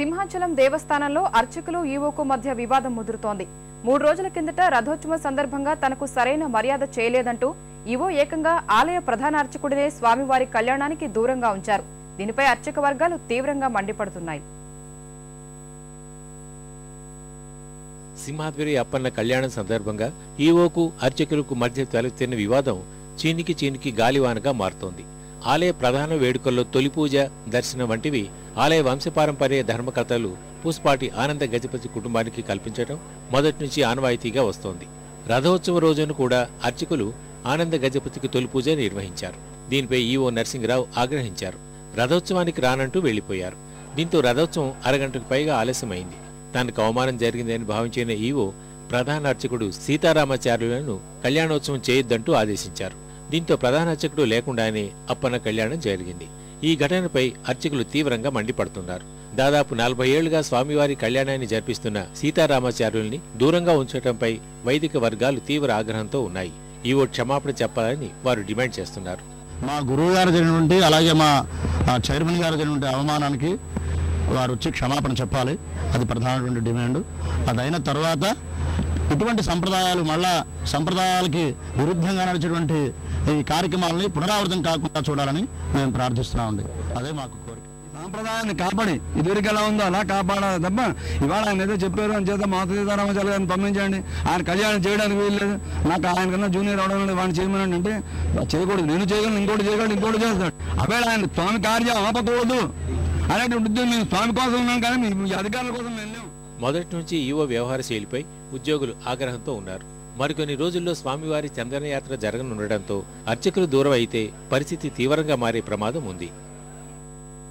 సింహాచలం దేవస్థానంలో అర్చకులు ఈవోకు మధ్య వివాదం ముదురుతోంది. 3 రోజుల కిందట రథోత్సవం సందర్భంగా తనకు సరైన మర్యాద చేయలేదంటూ ఈవో ఏకంగా ఆలయ ప్రధాన అర్చకుడినే స్వామివారి కళ్యాణానికి దూరంగా ఉంచారు. దీనిపై అర్చక వర్గాలు తీవ్రంగా మండిపడుతున్నాయి. సింహాద్రి అప్పన్న కళ్యాణం సందర్భంగా ఈవోకు అర్చకులకు మధ్య తలెత్తిన వివాదం చీనికి గాలివానగా మారుతోంది. ఆలయ ప్రధాన వేడుకల్లో తొలి పూజ, దర్శనం వంటివి ఆలయ వంశపారంపర్య ధర్మకర్తలు పూసపాటి ఆనంద గజపతి కుటుంబానికి కల్పించడం మొదటి నుంచి ఆనవాయితీగా వస్తోంది. రథోత్సవ రోజున కూడా అర్చకులు ఆనంద గజపతికి తొలి పూజ నిర్వహించారు. దీనిపై ఈవో నరసింగరావు ఆగ్రహించారు. రథోత్సవానికి రానంటూ వెళ్లిపోయారు. దీంతో రథోత్సవం అరగంటకు పైగా ఆలస్యమైంది. తనకు అవమానం జరిగిందని భావించిన ఈవో ప్రధాన అర్చకుడు సీతారామాచార్యులను కళ్యాణోత్సవం చేయొద్దంటూ ఆదేశించారు. దీంతో ప్రధాన అర్చకుడు లేకుండానే అప్పన్న కళ్యాణం జరిగింది. ఈ ఘటనపై అర్చకులు తీవ్రంగా మండిపడుతున్నారు. దాదాపు 40 ఏళ్లుగా స్వామివారి కళ్యాణాన్ని జరిపిస్తున్న సీతారామాచార్యుల్ని దూరంగా ఉంచడంపై వైదిక వర్గాలు తీవ్ర ఆగ్రహంతో ఉన్నాయి. ఈవో క్షమాపణ చెప్పాలని వారు డిమాండ్ చేస్తున్నారు. మా గురువు గారు జరిగినటువంటి అలాగే మా చైర్మన్ గారు జరిగినటువంటి అవమానానికి వారు వచ్చి క్షమాపణ చెప్పాలి. అది ప్రధానమైన డిమాండ్. అదైన తర్వాత ఇటువంటి సంప్రదాయాలు మళ్ళా సంప్రదాయాలకి విరుద్ధంగా నడిచేటువంటి ఈ కార్యక్రమాలని పునరావృతం కాకుండా చూడాలని మేము ప్రార్థిస్తున్నామండి. అదే మాకు కోరిక. సాంప్రదాయాన్ని కాపాడి ఇదివరకు ఎలా ఉందో అలా కాపాడాలి తప్ప ఇవాళ ఆయన ఏదో చెప్పారు అని చేత మా సీతారామాచార్య గారిని పంపించండి, ఆయన కళ్యాణం చేయడానికి వీల్లేదు, నాకు ఆయన కన్నా జూనియర్ అవడం వాడిని చేయమని అంటే చేయకూడదు. నేను చేయగలను, ఇంకోటి చేయగలను, ఇంకోటి చేస్తాడు. అవేళ ఆయన స్వామి కార్యం ఆపకూడదు అనేటువంటి ఉద్యోగం మేము స్వామి కోసం ఉన్నాం కానీ మీ అధికారుల కోసం మేము లేవు. మొదటి నుంచి ఈవో వ్యవహార శైలిపై ఉద్యోగులు ఆగ్రహంతో ఉన్నారు. మరికొన్ని రోజుల్లో స్వామివారి చందనయాత్ర జరగనుండటంతో అర్చకులు దూరం అయితే పరిస్థితి తీవ్రంగా మారే ప్రమాదం ఉంది.